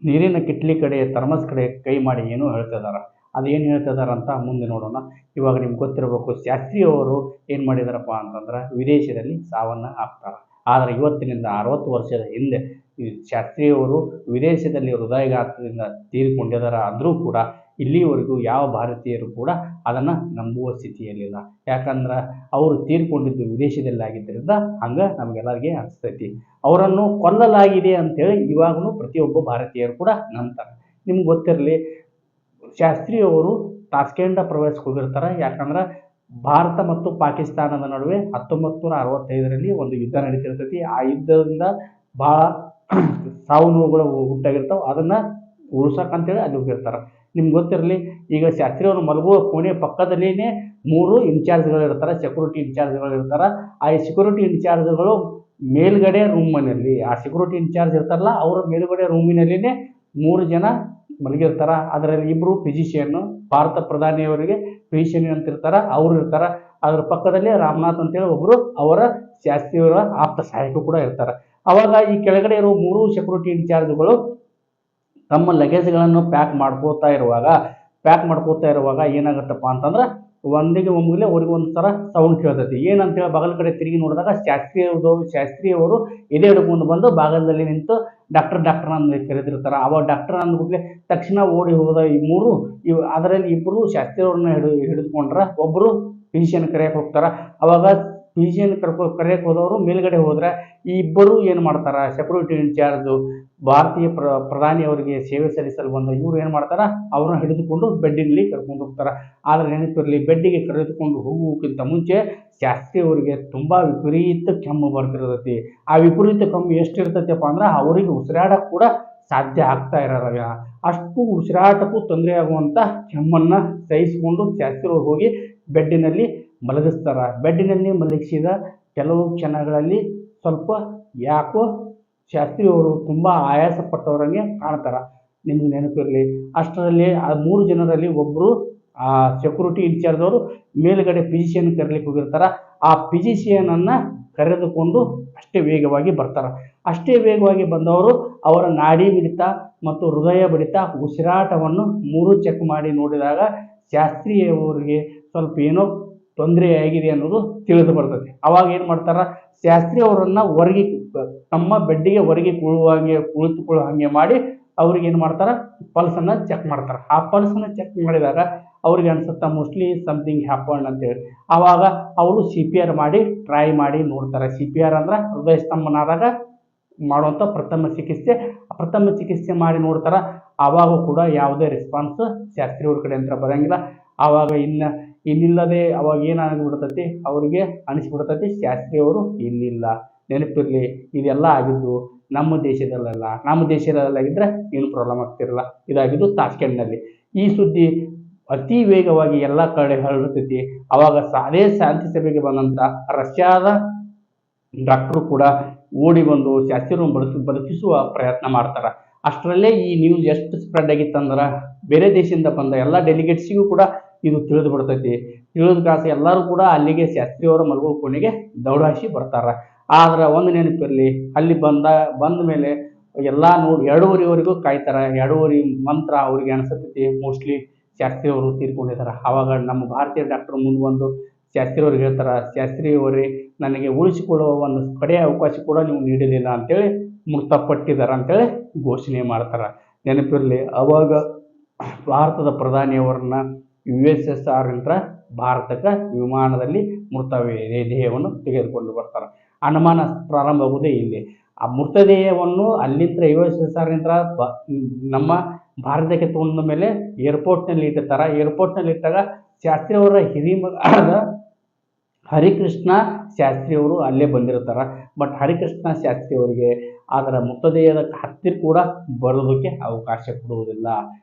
ನೀರಿನ ಕಿಟ್ಲಿ ಕಡೆ ಥರ್ಮಸ್ ಕಡೆ ಕೈ ಮಾಡಿ ಏನೋ ಹೇಳ್ತಿದಾರೆ. ಅದೇನು ಹೇಳ್ತಿದಾರೆ ಅಂತ ಮುಂದೆ ನೋಡೋಣ. ಇವಾಗ ನಿಮ್ಗೆ ಗೊತ್ತಿರಬೇಕು, ಶಾಸ್ತ್ರಿ ಅವರು ಏನು ಮಾಡಿದಾರಪ್ಪ ಅಂತಂದ್ರೆ ವಿದೇಶದಲ್ಲಿ ಸಾವನ್ನು ಅಪ್ತಾರೆ. ಆದರೆ ಇವತ್ತಿನಿಂದ 60 ವರ್ಷದ ಹಿಂದೆ ಈ ಶಾಸ್ತ್ರಿಯವರು ವಿದೇಶದಲ್ಲಿ ಹೃದಯಾಘಾತದಿಂದ ತೀರಿಕೊಂಡಿದ್ದಾರೆ. ಅಂದರೂ ಕೂಡ ಇಲ್ಲಿವರೆಗೂ ಯಾವ ಭಾರತೀಯರು ಕೂಡ ಅದನ್ನು ನಂಬುವ ಸ್ಥಿತಿಯಲ್ಲಿಲ್ಲ. ಯಾಕಂದ್ರೆ ಅವರು ತೀರ್ಕೊಂಡಿದ್ದು ವಿದೇಶದಲ್ಲಿ ಆಗಿದ್ದರಿಂದ ಹಂಗೆ ನಮಗೆಲ್ಲರಿಗೆ ಅನಿಸ್ತೈತಿ. ಅವರನ್ನು ಕೊಲ್ಲಲಾಗಿದೆ ಅಂತೇಳಿ ಇವಾಗಲೂ ಪ್ರತಿಯೊಬ್ಬ ಭಾರತೀಯರು ಕೂಡ ನಂಬ್ತಾರೆ. ನಿಮ್ಗೆ ಗೊತ್ತಿರಲಿ, ಶಾಸ್ತ್ರಿಯವರು ತಾಸ್ಕೆಂಡ ಪ್ರವೇಶಕ್ಕೆ ಹೋಗಿರ್ತಾರೆ. ಯಾಕಂದ್ರೆ ಭಾರತ ಮತ್ತು ಪಾಕಿಸ್ತಾನದ ನಡುವೆ 1965ರಲ್ಲಿ ಒಂದು ಯುದ್ಧ ನಡೀತಿರ್ತೈತಿ. ಆ ಯುದ್ಧದಿಂದ ಭಾಳ ಸಾವು ನೋವುಗಳು ಉಂಟಾಗಿರ್ತಾವೆ. ಅದನ್ನು ಉಳ್ಸಕ್ಕಂತೇಳಿ ಅಲ್ಲಿ ಹೋಗಿರ್ತಾರೆ. ನಿಮ್ಗೆ ಗೊತ್ತಿರಲಿ, ಈಗ ಶಾಸ್ತ್ರಿಯವರು ಮಲಗುವ ಕೋಣೆ ಪಕ್ಕದಲ್ಲಿನೇ 3 ಇನ್ಚಾರ್ಜ್ಗಳು ಇರ್ತಾರೆ, ಸೆಕ್ಯೂರಿಟಿ ಇನ್ಚಾರ್ಜ್ಗಳು ಇರ್ತಾರೆ. ಆ ಸೆಕ್ಯೂರಿಟಿ ಇನ್ಚಾರ್ಜ್ಗಳು ಮೇಲ್ಗಡೆ ರೂಮಿನಲ್ಲಿ, ಆ ಸೆಕ್ಯೂರಿಟಿ ಇನ್ಚಾರ್ಜ್ ಇರ್ತಾರಲ್ಲ, ಅವರ ಮೇಲುಗಡೆ ರೂಮಿನಲ್ಲಿನೇ 3 ಜನ ಮಲಗಿರ್ತಾರೆ. ಅದರಲ್ಲಿ 2 ಫಿಸಿಷಿಯನ್ನು, ಭಾರತ ಪ್ರಧಾನಿಯವರಿಗೆ ಫಿಸಿಷಿಯನ್ ಅಂತಿರ್ತಾರೆ, ಅವರು ಇರ್ತಾರೆ. ಅದ್ರ ಪಕ್ಕದಲ್ಲಿ ರಾಮನಾಥ್ ಅಂತೇಳಿ ಒಬ್ಬರು ಅವರ ಶಾಸ್ತ್ರಿಯವರ ಆಪ್ತ ಸಹಾಯಕರು ಕೂಡ ಇರ್ತಾರೆ. ಅವಾಗ ಈ ಕೆಳಗಡೆ ಇರೋ 3 ಸೆಕ್ಯೂರಿಟಿ ಇನ್ಚಾರ್ಜ್ಗಳು ತಮ್ಮ ಲಗೇಜ್ಗಳನ್ನು ಪ್ಯಾಕ್ ಮಾಡ್ಕೋತಾ ಇರುವಾಗ ಏನಾಗುತ್ತಪ್ಪ ಅಂತಂದ್ರೆ ಒಮ್ಮೆಲೆ ಅವ್ರಿಗೆ ಒಂಥರ ಸೌಂಡ್ ಕೇಳ್ತೈತಿ. ಏನಂತೇಳಿ ಬಗಲ್ ಕಡೆ ತಿರುಗಿ ನೋಡಿದಾಗ ಶಾಸ್ತ್ರಿಯವರು ಎದೆ ಹಿಡ್ಕೊಂಡು ಬಂದು ಬಾಗಲದಲ್ಲಿ ನಿಂತು ಡಾಕ್ಟರ್ ಅಂತ ಕರೆದಿರ್ತಾರೆ. ಅವಾಗ ಡಾಕ್ಟರ್ ಅಂದ್ಬಿಟ್ಲೆ ತಕ್ಷಣ ಓಡಿ ಹೋದ ಈ 3 ಅದರಲ್ಲಿ 2 ಶಾಸ್ತ್ರಿಯವ್ರನ್ನ ಹಿಡಿದುಕೊಂಡ್ರೆ, ಒಬ್ಬರು ಫಿಸಿಷಿಯನ್ ಕರೆಯಕ್ಕೆ ಹೋಗ್ತಾರೆ. ಅವಾಗ ಫಿಸಿಷಿಯನ್ ಕರೆಯಕ್ಕೆ ಹೋದವರು ಮೇಲ್ಗಡೆ ಹೋದ್ರೆ ಈ 2 ಏನು ಮಾಡ್ತಾರೆ, ಸೆಕ್ಯೂರಿಟಿ ಇನ್ಚಾರ್ಜು ಭಾರತೀಯ ಪ್ರಧಾನಿಯವರಿಗೆ ಸೇವೆ ಸಲ್ಲಿಸಲು ಬಂದ ಇವರು ಏನು ಮಾಡ್ತಾರೆ, ಅವ್ರನ್ನ ಹಿಡಿದುಕೊಂಡು ಬೆಡ್ಡಿನಲ್ಲಿ ಕರ್ಕೊಂಡು ಹೋಗ್ತಾರೆ. ಆದರೆ ನೆನಪಿರಲಿ, ಬೆಡ್ಡಿಗೆ ಕರೆದುಕೊಂಡು ಹೋಗುವುದಕ್ಕಿಂತ ಮುಂಚೆ ಶಾಸ್ತ್ರಿಯವರಿಗೆ ತುಂಬ ವಿಪರೀತ ಕೆಮ್ಮು ಬರ್ತಿರ್ತೈತಿ. ಆ ವಿಪರೀತ ಕೆಮ್ಮು ಎಷ್ಟಿರ್ತೈತಪ್ಪ ಅಂದ್ರೆ ಅವರಿಗೆ ಉಸಿರಾಡಕ್ಕೆ ಕೂಡ ಸಾಧ್ಯ ಆಗ್ತಾ ಇರೋಲ್ಲ. ಅಷ್ಟು ಉಸಿರಾಟಕ್ಕೂ ತೊಂದರೆ ಆಗುವಂಥ ಕೆಮ್ಮನ್ನು ಸಹಿಸಿಕೊಂಡು ಶಾಸ್ತ್ರಿಯವರು ಹೋಗಿ ಬೆಡ್ಡಿನಲ್ಲಿ ಮಲಗಿಸ್ತಾರೆ. ಬೆಡ್ಡಿನಲ್ಲಿ ಮಲಗಿಸಿದ ಕೆಲವು ಕ್ಷಣಗಳಲ್ಲಿ ಸ್ವಲ್ಪ ಯಾಕೋ ಶಾಸ್ತ್ರಿಯವರು ತುಂಬ ಆಯಾಸ ಪಟ್ಟವರಂಗೆ ಕಾಣ್ತಾರೆ. ನಿಮ್ಗೆ ನೆನಪಿರಲಿ, ಅಷ್ಟರಲ್ಲಿ ಆ 3 ಜನರಲ್ಲಿ ಒಬ್ಬರು ಆ ಸೆಕ್ಯೂರಿಟಿ ಇನ್ಚಾರ್ಜ್ ಅವರು ಮೇಲುಗಡೆ ಫಿಸಿಷಿಯನ್ ಕರೀಲಿಕ್ಕೆ ಹೋಗಿರ್ತಾರೆ. ಆ ಫಿಸಿಷಿಯನನ್ನು ಕರೆದುಕೊಂಡು ಅಷ್ಟೇ ವೇಗವಾಗಿ ಬರ್ತಾರೆ. ಅಷ್ಟೇ ವೇಗವಾಗಿ ಬಂದವರು ಅವರ ನಾಡಿ ಮಿಡಿತ ಮತ್ತು ಹೃದಯ ಬಡಿತ, ಉಸಿರಾಟವನ್ನು 3 ಚೆಕ್ ಮಾಡಿ ನೋಡಿದಾಗ ಶಾಸ್ತ್ರಿಯವರಿಗೆ ಸ್ವಲ್ಪ ಏನೋ ತೊಂದರೆ ಆಗಿದೆ ಅನ್ನೋದು ತಿಳಿದು ಬರ್ತದೆ. ಅವಾಗ ಏನು ಮಾಡ್ತಾರೆ, ಶಾಸ್ತ್ರಿ ಅವರನ್ನು ಹೊರಗೆ ತಮ್ಮ ಬೆಡ್ಡಿಗೆ ಹೊರಗೆ ಕುಳಿತುಕೊಳ್ಳೋ ಹಾಗೆ ಮಾಡಿ ಅವ್ರಿಗೆ ಏನು ಮಾಡ್ತಾರೆ, ಪಲ್ಸನ್ನು ಚೆಕ್ ಮಾಡ್ತಾರೆ. ಆ ಪಲ್ಸನ್ನು ಚೆಕ್ ಮಾಡಿದಾಗ ಅವ್ರಿಗೆ ಅನ್ಸುತ್ತೆ ಮೋಸ್ಟ್ಲಿ ಸಮಥಿಂಗ್ ಹ್ಯಾಪನ್ ಅಂತೇಳಿ. ಆವಾಗ ಅವರು CPR ಮಾಡಿ ಟ್ರೈ ಮಾಡಿ ನೋಡ್ತಾರೆ. CPR ಅಂದ್ರೆ ಹೃದಯ ಸ್ತಂಭನಾದಾಗ ಮಾಡುವಂಥ ಪ್ರಥಮ ಚಿಕಿತ್ಸೆ ಮಾಡಿ ನೋಡ್ತಾರೆ. ಆವಾಗ ಕೂಡ ಯಾವುದೇ ರೆಸ್ಪಾನ್ಸ್ ಶಾಸ್ತ್ರಿಯವ್ರ ಕಡೆ ಅಂತ ಬರೋಂಗಿಲ್ಲ. ಆವಾಗ ಇನ್ನಿಲ್ಲದೆ ಅವಾಗ ಏನಾಗ್ಬಿಡ್ತೈತಿ, ಅವರಿಗೆ ಅನಿಸ್ಬಿಡ್ತೈತಿ ಶಾಸ್ತ್ರಿಯವರು ಇಲ್ಲಿಲ್ಲ. ನೆನಪಿರಲಿ, ಇದೆಲ್ಲ ಆಗಿದ್ದು ನಮ್ಮ ದೇಶದಲ್ಲಾಗಿದ್ದರೆ ಏನು ಪ್ರಾಬ್ಲಮ್ ಆಗ್ತಿರಲ್ಲ. ಇದಾಗಿದ್ದು ತಾಸ್ಕೆಂಡ್ನಲ್ಲಿ. ಈ ಸುದ್ದಿ ಅತಿ ವೇಗವಾಗಿ ಎಲ್ಲ ಕಡೆ ಹರಡುತ್ತೈತಿ. ಅವಾಗ ಅದೇ ಶಾಂತಿ ಸಭೆಗೆ ಬಂದಂಥ ರಷ್ಯಾದ ಡಾಕ್ಟ್ರು ಕೂಡ ಓಡಿ ಬಂದು ಶಾಸ್ತ್ರಿಯವ್ರನ್ನು ಬದುಕಿಸುವ ಪ್ರಯತ್ನ ಮಾಡ್ತಾರೆ. ಅಷ್ಟರಲ್ಲೇ ಈ ನ್ಯೂಸ್ ಎಷ್ಟು ಸ್ಪ್ರೆಡ್ ಆಗಿತ್ತಂದ್ರೆ ಬೇರೆ ದೇಶದಿಂದ ಬಂದ ಎಲ್ಲ ಡೆಲಿಗೇಟ್ಸಿಗೂ ಕೂಡ ಇದು ತಿಳಿದು ಬಿಡ್ತೈತಿ. ತಿಳಿದ ಕಾಸು ಎಲ್ಲರೂ ಕೂಡ ಅಲ್ಲಿಗೆ ಶಾಸ್ತ್ರಿಯವರ ಮಲಗೋ ಕೋಣೆಗೆ ದೌಡಾಯಿಸಿ ಬರ್ತಾರೆ. ಆದ್ರೆ ಒಂದು ನೆನಪಿರಲಿ, ಅಲ್ಲಿ ಬಂದ ಮೇಲೆ ಎಲ್ಲ ನೋಡಿ 2:30ವರೆಗೂ ಕಾಯ್ತಾರೆ. 2:30 ಮಂತ್ರ ಅವ್ರಿಗೆ ಅನಿಸ್ತೈತಿ ಮೋಸ್ಟ್ಲಿ ಶಾಸ್ತ್ರಿಯವರು ತೀರ್ಕೊಂಡಿದ್ದಾರೆ. ಆವಾಗ ನಮ್ಮ ಭಾರತೀಯ ಡಾಕ್ಟರ್ ಮುಂದೆ ಬಂದು ಶಾಸ್ತ್ರಿಯವ್ರಿಗೆ ಹೇಳ್ತಾರೆ, ಶಾಸ್ತ್ರಿಯವರೇ, ನನಗೆ ಉಳಿಸಿಕೊಳ್ಳುವ ಒಂದು ಕಡೆಯ ಅವಕಾಶ ಕೂಡ ನೀವು ನೀಡಲಿಲ್ಲ ಅಂತೇಳಿ ಮೃತಪಟ್ಟಿದ್ದಾರೆ ಅಂತೇಳಿ ಘೋಷಣೆ ಮಾಡ್ತಾರೆ. ನೆನಪಿರಲಿ, ಅವಾಗ ಭಾರತದ ಪ್ರಧಾನಿಯವರನ್ನ USSR ಭಾರತಕ್ಕೆ ವಿಮಾನದಲ್ಲಿ ಮೃತದೇಹವನ್ನು ತೆಗೆದುಕೊಂಡು ಬರ್ತಾರೆ. ಅನುಮಾನ ಪ್ರಾರಂಭ ಆಗುವುದೇ ಇಲ್ಲಿ. ಆ ಮೃತದೇಹವನ್ನು ಅಲ್ಲಿಂದ USSR ನಮ್ಮ ಭಾರತಕ್ಕೆ ತೊಗೊಂಡ ಮೇಲೆ ಏರ್ಪೋರ್ಟ್ನಲ್ಲಿ ಇಟ್ಟಿರ್ತಾರೆ. ಏರ್ಪೋರ್ಟ್ನಲ್ಲಿ ಇಟ್ಟಾಗ ಶಾಸ್ತ್ರಿಯವರ ಹಿರಿಮಗ ಹರಿಕೃಷ್ಣ ಶಾಸ್ತ್ರಿಯವರು ಅಲ್ಲೇ ಬಂದಿರ್ತಾರೆ. ಬಟ್ ಹರಿಕೃಷ್ಣ ಶಾಸ್ತ್ರಿಯವರಿಗೆ ಅದರ ಮೃತದೇಹದ ಹತ್ತಿರ ಕೂಡ ಬರೋದಕ್ಕೆ ಅವಕಾಶ ಕೊಡುವುದಿಲ್ಲ.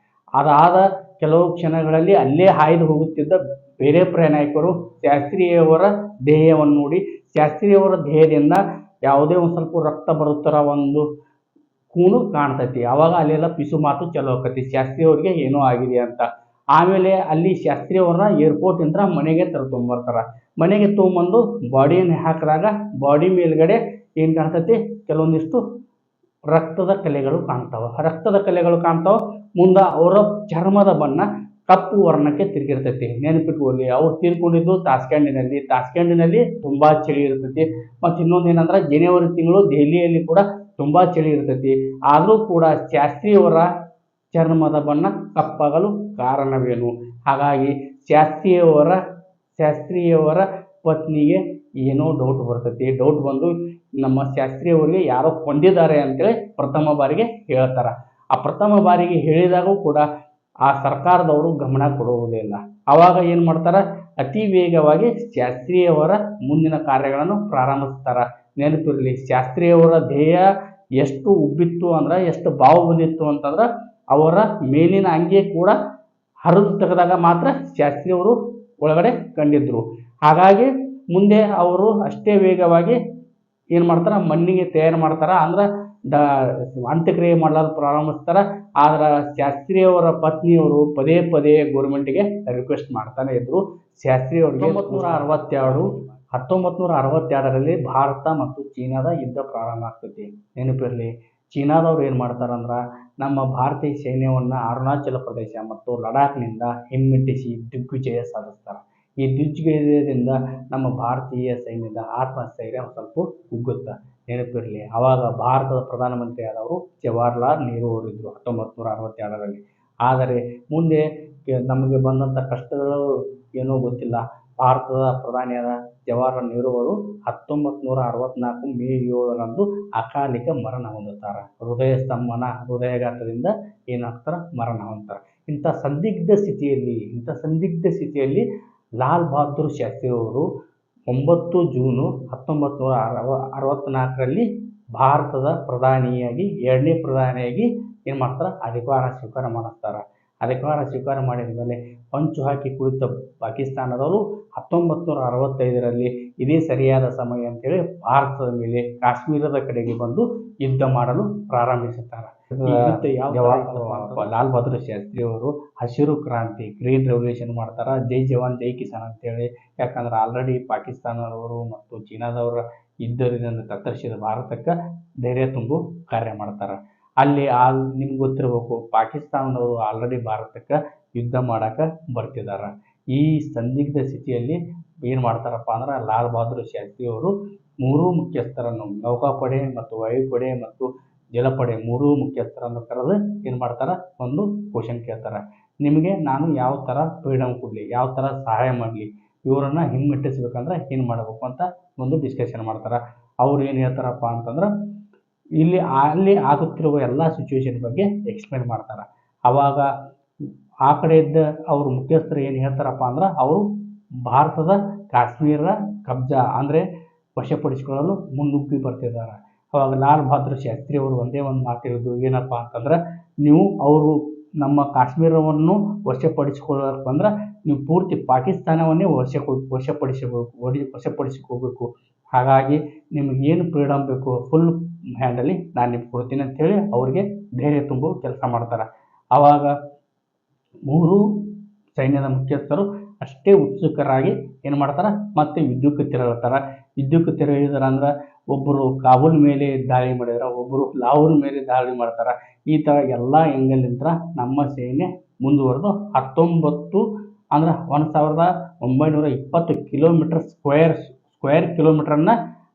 ಅದಾದ ಕೆಲವು ಕ್ಷಣಗಳಲ್ಲಿ ಅಲ್ಲೇ ಹಾಯ್ದು ಹೋಗುತ್ತಿದ್ದ ಬೇರೆ ಪ್ರಯಾಣಿಕರು ಶಾಸ್ತ್ರಿಯವರ ದೇಹವನ್ನು ನೋಡಿ, ಶಾಸ್ತ್ರಿಯವರ ದೇಹದಿಂದ ಯಾವುದೇ ಒಂದು ಸ್ವಲ್ಪ ರಕ್ತ ಬರುತ್ತರ ಒಂದು ಕೂನು ಕಾಣ್ತೈತಿ. ಆವಾಗ ಅಲ್ಲೆಲ್ಲ ಪಿಸು ಮಾತು ಚಲೋ ಆಕತಿ, ಶಾಸ್ತ್ರಿಯವ್ರಿಗೆ ಏನೋ ಆಗಿದೆ ಅಂತ. ಆಮೇಲೆ ಅಲ್ಲಿ ಶಾಸ್ತ್ರಿಯವ್ರನ್ನ ಏರ್ಪೋರ್ಟಿಂದ ಮನೆಗೆ ತಗೊಂಬರ್ತಾರೆ. ಮನೆಗೆ ತೊಗೊಂಬಂದು ಬಾಡಿಯನ್ನು ಹಾಕಿದಾಗ ಬಾಡಿ ಮೇಲ್ಗಡೆ ಏನು ಕಾಣ್ತೈತಿ, ಕೆಲವೊಂದಿಷ್ಟು ರಕ್ತದ ಕಲೆಗಳು ಕಾಣ್ತಾವ. ರಕ್ತದ ಕಲೆಗಳು ಕಾಣ್ತಾವ. ಮುಂದೆ ಅವರ ಚರ್ಮದ ಬಣ್ಣ ಕಪ್ಪು ವರ್ಣಕ್ಕೆ ತಿರುಗಿರ್ತೈತಿ. ನೆನಪಿಟ್ಕೊಳ್ಳಿ, ಅವ್ರು ತೀರ್ಕೊಂಡಿದ್ದು ತಾಸ್ಕೆಂಡಿನಲ್ಲಿ ತುಂಬಾ ಚಳಿ ಇರ್ತೈತಿ. ಮತ್ತು ಇನ್ನೊಂದು ಏನಂದ್ರೆ ಜನವರಿ ತಿಂಗಳು ದೆಹಲಿಯಲ್ಲಿ ಕೂಡ ತುಂಬಾ ಚಳಿ ಇರ್ತೈತಿ. ಆದರೂ ಕೂಡ ಶಾಸ್ತ್ರಿಯವರ ಚರ್ಮದ ಬಣ್ಣ ಕಪ್ಪಾಗಲು ಕಾರಣವೇನು? ಹಾಗಾಗಿ ಶಾಸ್ತ್ರಿಯವರ ಪತ್ನಿಗೆ ಏನೋ ಡೌಟ್ ಬರ್ತೈತಿ. ಡೌಟ್ ಬಂದು ನಮ್ಮ ಶಾಸ್ತ್ರಿಯವರಿಗೆ ಯಾರೋ ಕೊಂದಿದ್ದಾರೆ ಅಂತೇಳಿ ಪ್ರಥಮ ಬಾರಿಗೆ ಹೇಳ್ತಾರ. ಆ ಪ್ರಥಮ ಬಾರಿಗೆ ಹೇಳಿದಾಗೂ ಕೂಡ ಆ ಸರ್ಕಾರದವರು ಗಮನ ಕೊಡುವುದಿಲ್ಲ. ಆವಾಗ ಏನು ಮಾಡ್ತಾರ, ಅತಿ ವೇಗವಾಗಿ ಶಾಸ್ತ್ರಿಯವರ ಮುಂದಿನ ಕಾರ್ಯಗಳನ್ನು ಪ್ರಾರಂಭಿಸ್ತಾರ. ನೆನಪಿರಲಿ, ಶಾಸ್ತ್ರಿಯವರ ಧ್ಯೇಯ ಎಷ್ಟು ಉಬ್ಬಿತ್ತು ಅಂದ್ರೆ, ಎಷ್ಟು ಬಾವು ಬಂದಿತ್ತು ಅಂತಂದ್ರೆ, ಅವರ ಮೇಲಿನ ಅಂಗಿ ಕೂಡ ಹರಿದು ತೆಗೆದಾಗ ಮಾತ್ರ ಶಾಸ್ತ್ರಿಯವರು ಒಳಗಡೆ ಕಂಡಿದ್ರು. ಹಾಗಾಗಿ ಮುಂದೆ ಅವರು ಅಷ್ಟೇ ವೇಗವಾಗಿ ಏನು ಮಾಡ್ತಾರ, ಮಣ್ಣಿಗೆ ತಯಾರು ಮಾಡ್ತಾರ. ಅಂದ್ರೆ ಅಂತ್ಯಕ್ರಿಯೆ ಮಾಡಲು ಪ್ರಾರಂಭಿಸ್ತಾರ. ಆದ್ರೆ ಶಾಸ್ತ್ರಿಯವರ ಪತ್ನಿಯವರು ಪದೇ ಪದೇ ಗೋರ್ಮೆಂಟ್ಗೆ ರಿಕ್ವೆಸ್ಟ್ ಮಾಡ್ತಾನೆ ಇದ್ರು. ಶಾಸ್ತ್ರಿಯವರಿಗೆ 1962ರಲ್ಲಿ ಭಾರತ ಮತ್ತು ಚೀನಾದ ಯುದ್ಧ ಪ್ರಾರಂಭ ಆಗ್ತೈತಿ. ನೆನಪಿರಲಿ, ಚೀನಾದವ್ರು ಏನು ಮಾಡ್ತಾರಂದ್ರೆ, ನಮ್ಮ ಭಾರತೀಯ ಸೈನ್ಯವನ್ನು ಅರುಣಾಚಲ ಪ್ರದೇಶ ಮತ್ತು ಲಡಾಖ್ನಿಂದ ಹಿಮ್ಮೆಟ್ಟಿಸಿ ದಿಗ್ವಿಜಯ ಸಾಧಿಸ್ತಾರೆ. ಈ ದಿಗ್ವಿಜಯದಿಂದ ನಮ್ಮ ಭಾರತೀಯ ಸೈನ್ಯದ ಆತ್ಮಸ್ಥೈರ್ಯ ಸ್ವಲ್ಪ ಕುಗ್ಗುತ್ತೆ. ನೆನಪಿರಲಿ, ಆವಾಗ ಭಾರತದ ಪ್ರಧಾನಮಂತ್ರಿ ಆದವರು ಜವಾಹರ್ಲಾಲ್ ನೆಹರು ಅವರಿದ್ದರು 1962ರಲ್ಲಿ. ಆದರೆ ಮುಂದೆ ನಮಗೆ ಬಂದಂಥ ಕಷ್ಟಗಳು ಏನೋ ಗೊತ್ತಿಲ್ಲ. ಭಾರತದ ಪ್ರಧಾನಿಯಾದ ಜವಾಹರ್ಲಾಲ್ ನೆಹರು ಅವರು 1964 ಮೇ 7ರಂದು ಅಕಾಲಿಕ ಮರಣ ಹೊಂದುತ್ತಾರೆ. ಹೃದಯಾಘಾತದಿಂದ ಏನಾಗ್ತಾರೆ, ಮರಣ ಹೊಂದ್ತಾರೆ. ಇಂಥ ಸಂದಿಗ್ಧ ಸ್ಥಿತಿಯಲ್ಲಿ ಲಾಲ್ ಬಹದ್ದೂರ್ ಶಾಸ್ತ್ರಿ ಅವರು 9 ಜೂನು 1964ರಲ್ಲಿ ಭಾರತದ ಪ್ರಧಾನಿಯಾಗಿ, ಎರಡನೇ ಪ್ರಧಾನಿಯಾಗಿ ಏನು ಮಾಡ್ತಾರೆ, ಅಧಿಕಾರ ಸ್ವೀಕಾರ ಮಾಡಿಸ್ತಾರೆ. ಅಧಿಕಾರ ಸ್ವೀಕಾರ ಮಾಡಿದ ಮೇಲೆ ಹೊಂಚು ಹಾಕಿ ಕುಳಿತ ಪಾಕಿಸ್ತಾನದವರು 1965ರಲ್ಲಿ ಇದೇ ಸರಿಯಾದ ಸಮಯ ಅಂತೇಳಿ ಭಾರತದ ಮೇಲೆ ಕಾಶ್ಮೀರದ ಕಡೆಗೆ ಬಂದು ಯುದ್ಧ ಮಾಡಲು ಪ್ರಾರಂಭಿಸುತ್ತಾರೆ. ಲಾಲ್ ಬಹದ್ದೂರ್ ಶಾಸ್ತ್ರಿ ಅವರು ಹಸಿರು ಕ್ರಾಂತಿ, ಗ್ರೀನ್ ರೆವಲ್ಯೂಷನ್ ಮಾಡ್ತಾರೆ. ಜೈ ಜವಾನ್ ಜೈ ಕಿಸಾನ್ ಅಂತೇಳಿ. ಯಾಕಂದ್ರೆ ಆಲ್ರೆಡಿ ಪಾಕಿಸ್ತಾನದವರು ಮತ್ತು ಚೀನಾದವರ ಯುದ್ಧದಿಂದ ತತ್ತರಿಸಿದ ಭಾರತಕ್ಕೆ ಧೈರ್ಯ ತುಂಬು ಕಾರ್ಯ ಮಾಡ್ತಾರೆ. ಅಲ್ಲಿ ನಿಮ್ಗೆ ಗೊತ್ತಿರಬೇಕು, ಪಾಕಿಸ್ತಾನದವರು ಆಲ್ರೆಡಿ ಭಾರತಕ್ಕೆ ಯುದ್ಧ ಮಾಡಕ್ಕೆ ಬರ್ತಿದ್ದಾರೆ. ಈ ಸಂದಿಗ್ಧ ಸ್ಥಿತಿಯಲ್ಲಿ ಏನು ಮಾಡ್ತಾರಪ್ಪ ಅಂದ್ರೆ, ಲಾಲ್ ಬಹದ್ದೂರ್ ಶಾಸ್ತ್ರಿ ಅವರು 3 ಮುಖ್ಯಸ್ಥರನ್ನು, ನೌಕಾಪಡೆ ಮತ್ತು ವಾಯುಪಡೆ ಮತ್ತು ಜಲಪಡೆ 3 ಮುಖ್ಯಸ್ಥರನ್ನು ಕರೆದು ಏನು ಮಾಡ್ತಾರೆ, ಒಂದು ಕ್ವಶನ್ ಕೇಳ್ತಾರೆ. ನಿಮಗೆ ನಾನು ಯಾವ ಥರ ಫ್ರೀಡಮ್ ಕೊಡಲಿ, ಯಾವ ಥರ ಸಹಾಯ ಮಾಡಲಿ, ಇವರನ್ನು ಹಿಮ್ಮೆಟ್ಟಿಸ್ಬೇಕಂದ್ರೆ ಏನು ಮಾಡಬೇಕು ಅಂತ ಒಂದು ಡಿಸ್ಕಷನ್ ಮಾಡ್ತಾರೆ. ಅವ್ರು ಏನು ಹೇಳ್ತಾರಪ್ಪ ಅಂತಂದ್ರೆ, ಅಲ್ಲಿ ಆಗುತ್ತಿರುವ ಎಲ್ಲ ಸಿಚುವೇಶನ್ ಬಗ್ಗೆ ಎಕ್ಸ್ಪ್ಲೇನ್ ಮಾಡ್ತಾರೆ. ಆವಾಗ ಆ ಕಡೆ ಇದ್ದ ಅವ್ರ ಮುಖ್ಯಸ್ಥರು ಏನು ಹೇಳ್ತಾರಪ್ಪ ಅಂದ್ರೆ, ಅವರು ಭಾರತದ ಕಾಶ್ಮೀರ ಕಬ್ಜಾ ಅಂದರೆ ವಶಪಡಿಸಿಕೊಳ್ಳಲು ಮುನ್ನುಗ್ಗಿ ಬರ್ತಿದ್ದಾರೆ. ಅವಾಗ ಲಾಲ್ ಬಹದ್ದೂರ್ ಶಾಸ್ತ್ರಿ ಅವರು ಒಂದೇ ಒಂದು ಮಾತಿರೋದು ಏನಪ್ಪ ಅಂತಂದ್ರೆ, ಅವರು ನಮ್ಮ ಕಾಶ್ಮೀರವನ್ನು ವಶಪಡಿಸಿಕೊಳ್ಳಕ್ಕೆ ಬಂದ್ರೆ ನೀವು ಪೂರ್ತಿ ಪಾಕಿಸ್ತಾನವನ್ನೇ ವಶಪಡಿಸಿಕೋಬೇಕು. ಹಾಗಾಗಿ ನಿಮ್ಗೆ ಏನು ಫ್ರೀಡಮ್ ಬೇಕು ಫುಲ್ ಹ್ಯಾಂಡಲ್ಲಿ ನಾನು ನಿಮ್ಗೆ ಕೊಡ್ತೀನಿ ಅಂಥೇಳಿ ಅವ್ರಿಗೆ ಧೈರ್ಯ ತುಂಬುವ ಕೆಲಸ ಮಾಡ್ತಾರೆ. ಆವಾಗ 3 ಸೈನ್ಯದ ಮುಖ್ಯಸ್ಥರು ಅಷ್ಟೇ ಉತ್ಸುಕರಾಗಿ ಏನು ಮಾಡ್ತಾರೆ, ಮತ್ತೆ ಯುದ್ಧಕ್ಕೆ ತಿರುಗಿದಾರೆ. ಅಂದ್ರೆ ಒಬ್ಬರು ಕಾಬೂಲ್ ಮೇಲೆ ದಾಳಿ ಮಾಡಿದ್ರೆ, ಒಬ್ಬರು ಲಾಹೋರ್ ಮೇಲೆ ದಾಳಿ ಮಾಡ್ತಾರೆ. ಈ ಥರ ಎಲ್ಲ ಎಂಗಲಿಂದ ನಮ್ಮ ಸೈನ್ಯ ಮುಂದುವರೆದು 1920 ಕಿಲೋಮೀಟರ್ ಸ್ಕ್ವೇರ್ ಕಿಲೋಮೀಟರನ್ನು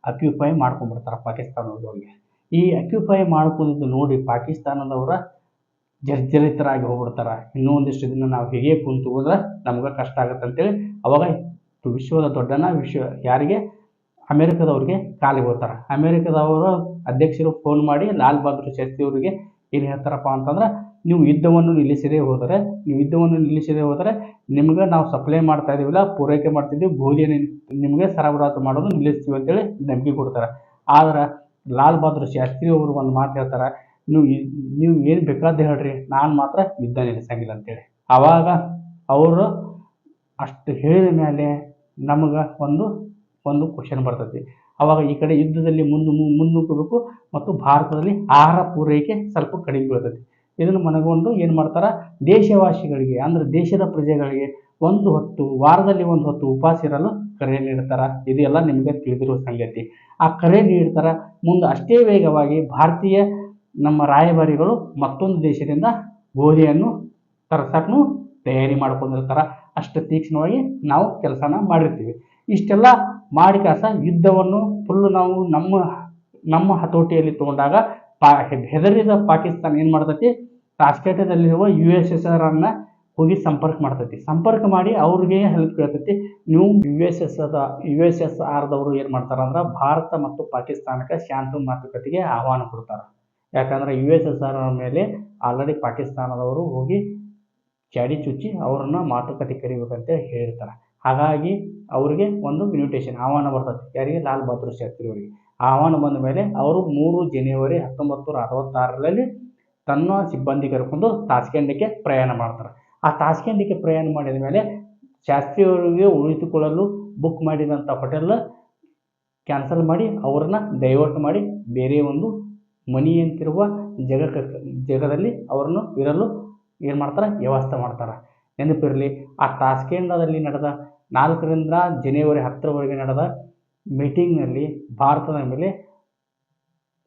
ಅಕ್ಯುಪೈ ಮಾಡ್ಕೊಂಡ್ಬಿಡ್ತಾರೆ ಪಾಕಿಸ್ತಾನದವ್ರಿಗೆ. ಈ ಅಕ್ಯುಪೈ ಮಾಡ್ಕೊಂಡಿದ್ದು ನೋಡಿ ಪಾಕಿಸ್ತಾನದವರ ಜರ್ಜರಿತರಾಗಿ ಹೋಗ್ಬಿಡ್ತಾರೆ. ಇನ್ನೂ ಒಂದಿಷ್ಟು ದಿನ ನಾವು ಹೀಗೆ ಕುಂತು ಹೋದ್ರೆ ನಮ್ಗೆ ಕಷ್ಟ ಆಗುತ್ತೆ ಅಂತೇಳಿ ಅವಾಗ ವಿಶ್ವದ ಯಾರಿಗೆ, ಅಮೆರಿಕದವ್ರಿಗೆ ಕಾಲಿಗೆ ಹೋಗ್ತಾರೆ. ಅಮೆರಿಕದವರು ಅಧ್ಯಕ್ಷರು ಫೋನ್ ಮಾಡಿ ಲಾಲ್ ಬಹದ್ದೂರ್ ಶಾಸ್ತ್ರಿ ಅವರಿಗೆ ಏನು ಹೇಳ್ತಾರಪ್ಪ ಅಂತಂದ್ರೆ, ನೀವು ಯುದ್ಧವನ್ನು ನಿಲ್ಲಿಸದೇ ಹೋದರೆ ನಿಮ್ಗೆ ನಾವು ಸಪ್ಲೈ ಮಾಡ್ತಾ ಇದೀವಿಲ್ಲ, ಪೂರೈಕೆ ಮಾಡ್ತಿದ್ದೀವಿ, ಗೋಧಿಯನ್ನು ನಿಮಗೆ ಸರಬರಾಜು ಮಾಡೋದು ನಿಲ್ಲಿಸ್ತೀವಿ ಅಂತೇಳಿ ಧಮಕಿ ಕೊಡ್ತಾರೆ. ಆದ್ರೆ ಲಾಲ್ ಬಹದ್ದೂರ್ ಶಾಸ್ತ್ರಿ ಅವರು ಒಂದು ಮಾತು ಹೇಳ್ತಾರೆ, ನೀವು ಏನು ಬೇಕಾದ ಹೇಳ್ರಿ, ನಾನು ಮಾತ್ರ ಯುದ್ಧ ನಿಲ್ಲಿಸಂಗಿಲ್ಲ ಅಂತೇಳಿ. ಆವಾಗ ಅವರು ಅಷ್ಟು ಹೇಳಿದ ಮೇಲೆ ನಮಗೆ ಒಂದು ಕ್ವಶನ್ ಬರ್ತೈತಿ. ಆವಾಗ ಈ ಕಡೆ ಯುದ್ಧದಲ್ಲಿ ಮುನ್ನುಗ್ಗಬೇಕು ಮತ್ತು ಭಾರತದಲ್ಲಿ ಆಹಾರ ಪೂರೈಕೆ ಸ್ವಲ್ಪ ಕಡಿಮೆ ಬೀಳ್ತೈತಿ. ಇದನ್ನು ಮನಗೊಂಡು ಏನು ಮಾಡ್ತಾರೆ, ದೇಶವಾಸಿಗಳಿಗೆ ಅಂದರೆ ದೇಶದ ಪ್ರಜೆಗಳಿಗೆ ವಾರದಲ್ಲಿ ಒಂದು ಹೊತ್ತು ಉಪವಾಸ ಇರಲು ಕರೆ ನೀಡ್ತಾರೆ. ಇದೆಲ್ಲ ನಿಮಗೆ ತಿಳಿದಿರುವ ಸಂಗತಿ. ಆ ಕರೆ ನೀಡ್ತಾರೆ. ಮುಂದೆ ಅಷ್ಟೇ ವೇಗವಾಗಿ ಭಾರತೀಯ ನಮ್ಮ ರಾಯಭಾರಿಗಳು ಮತ್ತೊಂದು ದೇಶದಿಂದ ಗೋಧಿಯನ್ನು ತರ್ಸಕ್ಕೂ ತಯಾರಿ ಮಾಡ್ಕೊಂಡಿರ್ತಾರೆ. ಅಷ್ಟು ತೀಕ್ಷ್ಣವಾಗಿ ನಾವು ಕೆಲಸನ ಮಾಡಿರ್ತೀವಿ. ಇಷ್ಟೆಲ್ಲ ಮಾಡಿ ಯುದ್ಧವನ್ನು ಫುಲ್ಲು ನಾವು ನಮ್ಮ ಹತೋಟಿಯಲ್ಲಿ ತಗೊಂಡಾಗ ಹೆದರಿದ ಪಾಕಿಸ್ತಾನ ಏನು ಮಾಡ್ತೈತಿ, ತಾಸ್ಕೆಟದಲ್ಲಿರುವ USSR ಹೋಗಿ ಸಂಪರ್ಕ ಮಾಡ್ತೈತಿ. ಸಂಪರ್ಕ ಮಾಡಿ ಅವ್ರಿಗೆ ಹೆಲ್ಪ್ ಕೇಳ್ತೈತಿ. ನೀವು USSRದವರು ಏನು ಮಾಡ್ತಾರೆ ಅಂದ್ರೆ ಭಾರತ ಮತ್ತು ಪಾಕಿಸ್ತಾನಕ್ಕೆ ಶಾಂತಿ ಮಾತುಕತೆಗೆ ಆಹ್ವಾನ ಕೊಡ್ತಾರೆ. ಯಾಕಂದ್ರೆ USSR ಮೇಲೆ ಆಲ್ರೆಡಿ ಪಾಕಿಸ್ತಾನದವರು ಹೋಗಿ ಚಾಡಿ ಚುಚ್ಚಿ ಅವ್ರನ್ನ ಮಾತುಕತೆ ಕರಿಬೇಕಂತ ಹೇಳಿರ್ತಾರೆ. ಹಾಗಾಗಿ ಅವ್ರಿಗೆ ಒಂದು ಇನ್ವಿಟೇಷನ್ ಆಹ್ವಾನ ಬರ್ತದೆ. ಯಾರಿಗೆ? ಲಾಲ್ ಬಹದ್ದೂರ್ ಶಾಸ್ತ್ರಿ ಅವರಿಗೆ. ಆಹ್ವಾನ ಬಂದ ಮೇಲೆ ಅವರು 3 ಜನವರಿ 1966ರಲ್ಲಿ ತನ್ನ ಸಿಬ್ಬಂದಿ ಕರ್ಕೊಂಡು ತಾಸ್ಕೆಂಟ್ಗೆ ಪ್ರಯಾಣ ಮಾಡ್ತಾರೆ. ಆ ತಾಸ್ಕೆಂಟ್ಗೆ ಪ್ರಯಾಣ ಮಾಡಿದ ಮೇಲೆ ಶಾಸ್ತ್ರಿ ಅವರಿಗೆ ಉಳಿದುಕೊಳ್ಳಲು ಬುಕ್ ಮಾಡಿದಂಥ ಹೋಟೆಲ್ ಕ್ಯಾನ್ಸಲ್ ಮಾಡಿ ಅವ್ರನ್ನ ಡೈವರ್ಟ್ ಮಾಡಿ ಬೇರೆ ಒಂದು ಮನೆಯಂತಿರುವ ಜಾಗದಲ್ಲಿ ಅವರನ್ನು ಇರಲು ಏನು ಮಾಡ್ತಾರೆ, ವ್ಯವಸ್ಥೆ ಮಾಡ್ತಾರೆ. ನೆನಪಿರಲಿ, ಆ ತಾಸ್ಕೆಂಟದಲ್ಲಿ ನಡೆದ 4ರಿಂದ ಜನವರಿ 10ರವರೆಗೆ ನಡೆದ ಮೀಟಿಂಗ್ನಲ್ಲಿ ಭಾರತದ ಮೇಲೆ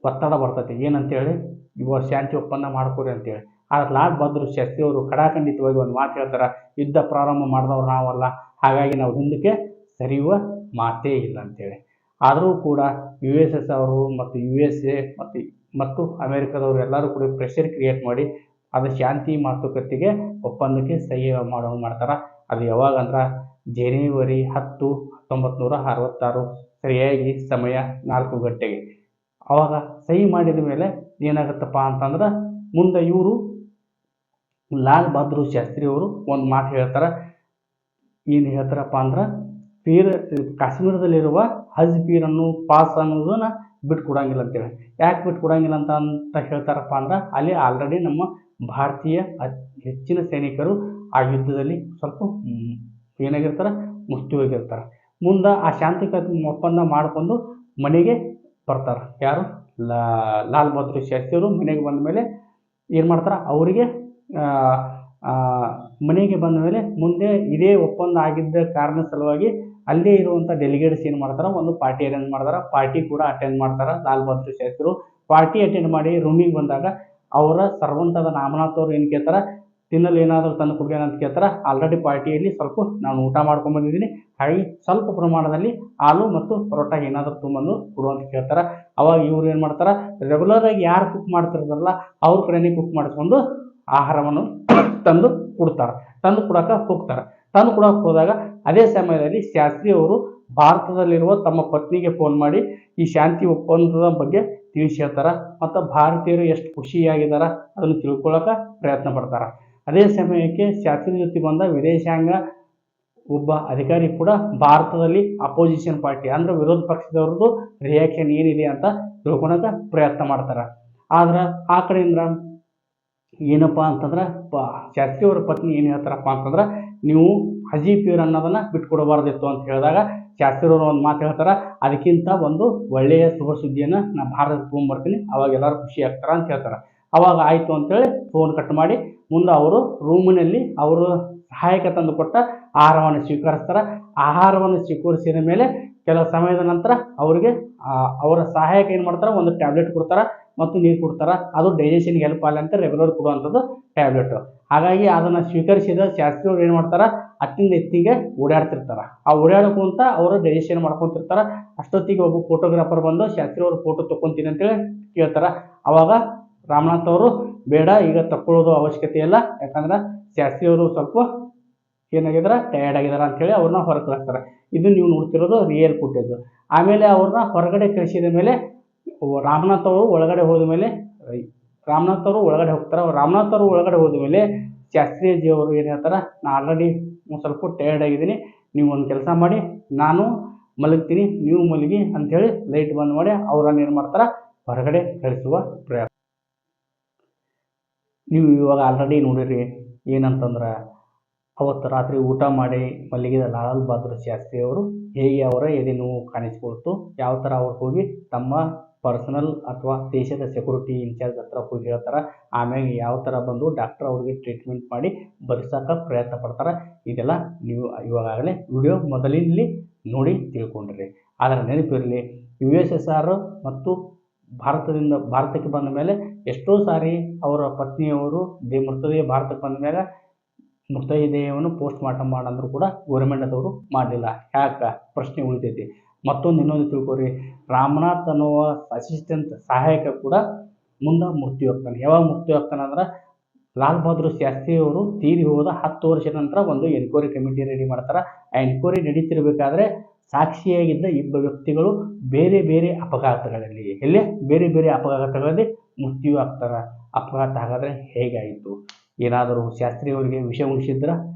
ಒತ್ತಡ ಬರ್ತೈತಿ. ಏನಂತೇಳಿ, ಇವಾಗ ಶಾಂತಿ ಒಪ್ಪಂದ ಮಾಡ್ಕೊರಿ ಅಂತೇಳಿ. ಆದರೆ ಲಾಲ್ ಬಹದ್ದೂರ್ ಶಾಸ್ತ್ರಿ ಅವರು ಖಡಾಖಂಡಿತವಾಗಿ ಒಂದು ಮಾತು ಹೇಳ್ತಾರೆ, ಯುದ್ಧ ಪ್ರಾರಂಭ ಮಾಡಿದವ್ರು ನಾವಲ್ಲ, ಹಾಗಾಗಿ ನಾವು ಹಿಂದಕ್ಕೆ ಸರಿಯುವ ಮಾತೇ ಇಲ್ಲ ಅಂತೇಳಿ. ಆದರೂ ಕೂಡ USS ಅವರು ಮತ್ತು USA ಮತ್ತು ಅಮೆರಿಕದವರು ಎಲ್ಲರೂ ಕೂಡ ಪ್ರೆಷರ್ ಕ್ರಿಯೇಟ್ ಮಾಡಿ ಅದು ಶಾಂತಿ ಮಾತುಕತೆಗೆ ಒಪ್ಪಂದಕ್ಕೆ ಸಹಿ ಮಾಡ್ತಾರೆ. ಅದು ಯಾವಾಗಂದ್ರೆ ಜನವರಿ 10, 1966 ಸರಿಯಾಗಿ ಸಮಯ 4 ಗಂಟೆಗೆ. ಅವಾಗ ಸಹಿ ಮಾಡಿದ ಮೇಲೆ ಏನಾಗುತ್ತಪ್ಪ ಅಂತಂದ್ರೆ ಮುಂದೆ ಇವರು ಲಾಲ್ ಬಹದ್ದೂರ್ ಶಾಸ್ತ್ರಿ ಅವರು ಒಂದು ಮಾತು ಹೇಳ್ತಾರೆ. ಏನು ಹೇಳ್ತಾರಪ್ಪ ಅಂದ್ರೆ, ಕಾಶ್ಮೀರದಲ್ಲಿರುವ ಹಜ್ ಪೀರನ್ನು ಪಾಸ್ ಅನ್ನೋದನ್ನ ಬಿಟ್ಕೊಡಂಗಿಲ್ಲ ಅಂತೇಳಿ. ಯಾಕೆ ಬಿಟ್ಕೊಡಂಗಿಲ್ಲ ಅಂತ ಹೇಳ್ತಾರಪ್ಪ ಅಂದ್ರೆ, ಅಲ್ಲಿ ಆಲ್ರೆಡಿ ನಮ್ಮ ಭಾರತೀಯ ಹೆಚ್ಚಿನ ಸೈನಿಕರು ಆ ಯುದ್ಧದಲ್ಲಿ ಸ್ವಲ್ಪ ಏನಾಗಿರ್ತಾರೆ, ಮೃತ್ಯುವಾಗಿರ್ತಾರೆ. ಮುಂದೆ ಆ ಶಾಂತಿ ಒಪ್ಪಂದ ಮಾಡಿಕೊಂಡು ಮನೆಗೆ ಬರ್ತಾರೆ. ಯಾರು? ಲಾಲ್ ಬಹದ್ದೂರ್ ಶಾಸ್ತ್ರಿ ಅವರು ಮನೆಗೆ ಬಂದ ಮೇಲೆ ಏನು ಮಾಡ್ತಾರೆ, ಅವರಿಗೆ ಮನೆಗೆ ಬಂದ ಮೇಲೆ ಮುಂದೆ ಇದೇ ಒಪ್ಪಂದ ಆಗಿದ್ದ ಕಾರಣ ಸಲುವಾಗಿ ಅಲ್ಲೇ ಇರುವಂಥ ಡೆಲಿಗೇಟ್ಸ್ ಏನು ಮಾಡ್ತಾರೆ, ಒಂದು ಪಾರ್ಟಿ ಅರೇಂಜ್ ಮಾಡ್ತಾರೆ. ಪಾರ್ಟಿ ಕೂಡ ಅಟೆಂಡ್ ಮಾಡ್ತಾರೆ ಲಾಲ್ ಬಹದ್ದೂರ್ ಶಾಸ್ತ್ರಿ. ಪಾರ್ಟಿ ಅಟೆಂಡ್ ಮಾಡಿ ರೂಮಿಗೆ ಬಂದಾಗ ಅವರ ಸರ್ವಂಟಾದ ರಾಮನಾಥ್ ಅವರು ಏನು ಕೇಳ್ತಾರೆ, ತಿನ್ನಲು ಏನಾದರೂ ತಂದು ಕೊಡ್ಬೇಕಂತ ಅಂತ ಕೇಳ್ತಾರೆ. ಆಲ್ರೆಡಿ ಪಾರ್ಟಿಯಲ್ಲಿ ಸ್ವಲ್ಪ ನಾನು ಊಟ ಮಾಡ್ಕೊಂಡ್ಬಂದಿದ್ದೀನಿ, ಹಾಗೆ ಸ್ವಲ್ಪ ಪ್ರಮಾಣದಲ್ಲಿ ಹಾಲು ಮತ್ತು ಪರೋಟ ಏನಾದರೂ ತೊಗೊಂಬಂದು ಕೊಡು ಅಂತ ಕೇಳ್ತಾರೆ. ಅವಾಗ ಇವ್ರು ಏನು ಮಾಡ್ತಾರೆ, ರೆಗ್ಯುಲರಾಗಿ ಯಾರು ಕುಕ್ ಮಾಡ್ತಿರ್ತಾರಲ್ಲ ಅವ್ರ ಕಡೆನೇ ಕುಕ್ ಮಾಡಿಸ್ಕೊಂಡು ಆಹಾರವನ್ನು ತಂದು ಕೊಡ್ತಾರೆ. ತಂದು ಕೊಡೋಕೆ ಹೋಗ್ತಾರೆ. ತಂದು ಕೊಡೋಕೆ ಹೋದಾಗ ಅದೇ ಸಮಯದಲ್ಲಿ ಶಾಸ್ತ್ರಿ ಅವರು ಭಾರತದಲ್ಲಿರುವ ತಮ್ಮ ಪತ್ನಿಗೆ ಫೋನ್ ಮಾಡಿ ಈ ಶಾಂತಿ ಒಪ್ಪಂದದ ಬಗ್ಗೆ ತಿಳಿಸಿ ಹೇಳ್ತಾರೆ. ಮತ್ತು ಭಾರತೀಯರು ಎಷ್ಟು ಖುಷಿಯಾಗಿದ್ದಾರೆ ಅದನ್ನು ತಿಳ್ಕೊಳ್ಳೋಕೆ ಪ್ರಯತ್ನ ಪಡ್ತಾರೆ. ಅದೇ ಸಮಯಕ್ಕೆ ಶಾಸ್ತ್ರಿ ಜೊತೆ ಬಂದ ವಿದೇಶಾಂಗ ಒಬ್ಬ ಅಧಿಕಾರಿ ಕೂಡ ಭಾರತದಲ್ಲಿ ಅಪೋಸಿಷನ್ ಪಾರ್ಟಿ ಅಂದರೆ ವಿರೋಧ ಪಕ್ಷದವ್ರದ್ದು ರಿಯಾಕ್ಷನ್ ಏನಿದೆ ಅಂತ ತಿಳ್ಕೊಳಕ್ಕೆ ಪ್ರಯತ್ನ ಮಾಡ್ತಾರೆ. ಆದ್ರೆ ಆ ಕಡೆಯಿಂದ ಏನಪ್ಪ ಅಂತಂದ್ರೆ ಶಾಸ್ತ್ರಿ ಅವರ ಪತ್ನಿ ಏನು ಹೇಳ್ತಾರಪ್ಪ ಅಂತಂದ್ರೆ, ನೀವು ಹಜಿ ಪೀರ್ ಅನ್ನೋದನ್ನು ಬಿಟ್ಕೊಡಬಾರ್ದಿತ್ತು ಅಂತ ಹೇಳಿದಾಗ ಶಾಸ್ತ್ರಿ ಅವರು ಒಂದು ಮಾತು ಹೇಳ್ತಾರೆ, ಅದಕ್ಕಿಂತ ಒಂದು ಒಳ್ಳೆಯ ಶುಭ ಸುದ್ದಿಯನ್ನು ನಾನು ಭಾರತಕ್ಕೆ ತೊಗೊಂಬರ್ತೀನಿ, ಅವಾಗ ಎಲ್ಲರೂ ಖುಷಿ ಆಗ್ತಾರೆ ಅಂತ ಹೇಳ್ತಾರೆ. ಅವಾಗ ಆಯಿತು ಅಂತೇಳಿ ಫೋನ್ ಕಟ್ ಮಾಡಿ ಮುಂದೆ ಅವರು ರೂಮಿನಲ್ಲಿ ಅವರು ಸಹಾಯಕ ತಂದು ಕೊಟ್ಟ ಆಹಾರವನ್ನು ಸ್ವೀಕರಿಸ್ತಾರೆ. ಆಹಾರವನ್ನು ಸ್ವೀಕರಿಸಿದ ಮೇಲೆ ಕೆಲವು ಸಮಯದ ನಂತರ ಅವರಿಗೆ ಅವರ ಸಹಾಯಕ ಏನು ಮಾಡ್ತಾರೆ, ಒಂದು ಟ್ಯಾಬ್ಲೆಟ್ ಕೊಡ್ತಾರೆ ಮತ್ತು ನೀರು ಕೊಡ್ತಾರೆ. ಅದು ಡೈಜೆಷನ್ಗೆ ಹೆಲ್ಪ್ ಆಗಲಿ ಅಂತ ರೆಗ್ಯುಲರ್ ಕೊಡುವಂಥದ್ದು ಟ್ಯಾಬ್ಲೆಟು. ಹಾಗಾಗಿ ಅದನ್ನು ಸ್ವೀಕರಿಸಿದ ಶಾಸ್ತ್ರಿ ಅವ್ರು ಏನು ಮಾಡ್ತಾರೆ, ಹತ್ತಿಂದ ಎತ್ತಿಗೆ ಓಡಾಡ್ತಿರ್ತಾರೆ. ಆ ಓಡಾಡ್ಕೊಂತ ಅವರು ಡೈಜೆಷನ್ ಮಾಡ್ಕೊತಿರ್ತಾರೆ. ಅಷ್ಟೊತ್ತಿಗೆ ಒಬ್ಬ ಫೋಟೋಗ್ರಾಫರ್ ಬಂದು ಶಾಸ್ತ್ರಿ ಅವರು ಫೋಟೋ ತೊಗೊತೀನಿ ಅಂತೇಳಿ ಕೇಳ್ತಾರೆ. ಅವಾಗ ರಾಮನಾಥ್ ಅವರು ಬೇಡ, ಈಗ ತಕ್ಕೊಳ್ಳೋದು ಅವಶ್ಯಕತೆ ಇಲ್ಲ, ಯಾಕಂದ್ರೆ ಶಾಸ್ತ್ರಿ ಅವರು ಸ್ವಲ್ಪ ಏನಾಗಿದ್ದಾರೆ, ಟಯರ್ಡ್ ಆಗಿದ್ದಾರೆ ಅಂಥೇಳಿ ಅವ್ರನ್ನ ಹೊರಗೆ ಕಳಿಸ್ತಾರೆ. ಇದು ನೀವು ನೋಡ್ತಿರೋದು ರಿಯಲ್ ಫುಟೇಜು. ಆಮೇಲೆ ಅವ್ರನ್ನ ಹೊರಗಡೆ ಕಳಿಸಿದ ಮೇಲೆ ರಾಮನಾಥ್ ಅವರು ಒಳಗಡೆ ಹೋದ ಮೇಲೆ ರಾಮನಾಥ್ ಅವರು ಒಳಗಡೆ ಹೋಗ್ತಾರೆ. ರಾಮನಾಥ್ ಅವರು ಒಳಗಡೆ ಹೋದ ಮೇಲೆ ಶಾಸ್ತ್ರೀಜಿ ಅವರು ಏನು ಹೇಳ್ತಾರೆ, ನಾನು ಆಲ್ರೆಡಿ ಸ್ವಲ್ಪ ಟಯರ್ಡ್ ಆಗಿದ್ದೀನಿ, ನೀವು ಒಂದು ಕೆಲಸ ಮಾಡಿ, ನಾನು ಮಲಗ್ತೀನಿ, ನೀವು ಮಲಗಿ ಅಂಥೇಳಿ ಲೈಟ್ ಬಂದ್ ಮಾಡಿ ಅವ್ರನ್ನ ಏನು ಮಾಡ್ತಾರೆ, ಹೊರಗಡೆ ಕಳಿಸುವ ಪ್ರಯತ್ನ. ನೀವು ಇವಾಗ ಆಲ್ರೆಡಿ ನೋಡಿರಿ ಏನಂತಂದ್ರೆ, ಅವತ್ತು ರಾತ್ರಿ ಊಟ ಮಾಡಿ ಮಲಗಿದ ಲಾಲ್ ಬಹದ್ದೂರ್ ಶಾಸ್ತ್ರಿ ಅವರು ಹೇಗೆ ಅವರ ಎದೆ ನೋವು ಕಾಣಿಸ್ಕೊಳ್ತು, ಯಾವ ಥರ ಅವ್ರು ಹೋಗಿ ತಮ್ಮ ಪರ್ಸನಲ್ ಅಥವಾ ದೇಶದ ಸೆಕ್ಯೂರಿಟಿ ಇನ್ಚಾರ್ಜ್ ಹತ್ರ ಹೋಗಿ ಹೇಳ್ತಾರೆ. ಆಮೇಲೆ ಯಾವ ಥರ ಬಂದು ಡಾಕ್ಟರ್ ಅವ್ರಿಗೆ ಟ್ರೀಟ್ಮೆಂಟ್ ಮಾಡಿ ಬದುಕೋಕೆ ಪ್ರಯತ್ನ ಪಡ್ತಾರೆ. ಇದೆಲ್ಲ ನೀವು ಇವಾಗಲೇ ವಿಡಿಯೋ ಮೊದಲಿನಲ್ಲಿ ನೋಡಿ ತಿಳ್ಕೊಂಡಿರಿ. ಆದರೆ ನೆನಪಿರಲಿ, USSR ಮತ್ತು ಭಾರತಕ್ಕೆ ಬಂದ ಮೇಲೆ ಎಷ್ಟೋ ಸಾರಿ ಅವರ ಪತ್ನಿಯವರು ಮೃತದೇಹ ಭಾರತಕ್ಕೆ ಬಂದ ಮೇಲೆ ಮೃತದೇಹವನ್ನು ಪೋಸ್ಟ್ ಮಾರ್ಟಮ್ ಮಾಡಂದ್ರು ಕೂಡ ಗೌರ್ಮೆಂಟ್ದವರು ಮಾಡಲಿಲ್ಲ. ಯಾಕೆ ಪ್ರಶ್ನೆ ಉಳಿತೈತಿ. ಮತ್ತೊಂದು ಇನ್ನೊಂದು ತಿಳ್ಕೊರಿ, ರಾಮನಾಥ್ ಅನ್ನುವ ಅಸಿಸ್ಟೆಂಟ್ ಸಹಾಯಕ ಕೂಡ ಮುಂದೆ ಮೃತ್ಯು ಆಗ್ತಾನೆ. ಯಾವಾಗ ಮೃತ್ಯು ಆಗ್ತಾನೆ ಅಂದ್ರೆ ಲಾಲ್ ಬಹದ್ದೂರ್ ಶಾಸ್ತ್ರಿ ಅವರು ತೀರಿ ಹೋದ 10 ವರ್ಷದ ನಂತರ ಒಂದು ಎನ್ಕ್ವೈರಿ ಕಮಿಟಿ ರೆಡಿ ಮಾಡ್ತಾರೆ. ಆ ಎನ್ಕ್ವೈರಿ ನಡೀತಿರ್ಬೇಕಾದ್ರೆ ಸಾಕ್ಷಿಯಾಗಿದ್ದ ಇಬ್ಬರು ವ್ಯಕ್ತಿಗಳು ಬೇರೆ ಬೇರೆ ಅಪಘಾತಗಳಲ್ಲಿ ಬೇರೆ ಅಪಘಾತಗಳಲ್ಲಿ ಮೃತ್ಯು ಆಗ್ತಾರೆ. ಅಪಘಾತ ಹಾಗಾದರೆ ಹೇಗಾಯಿತು? ಏನಾದರೂ ಶಾಸ್ತ್ರಿ ಅವರಿಗೆ ವಿಷ ಉಣಿಸಿದ್ರ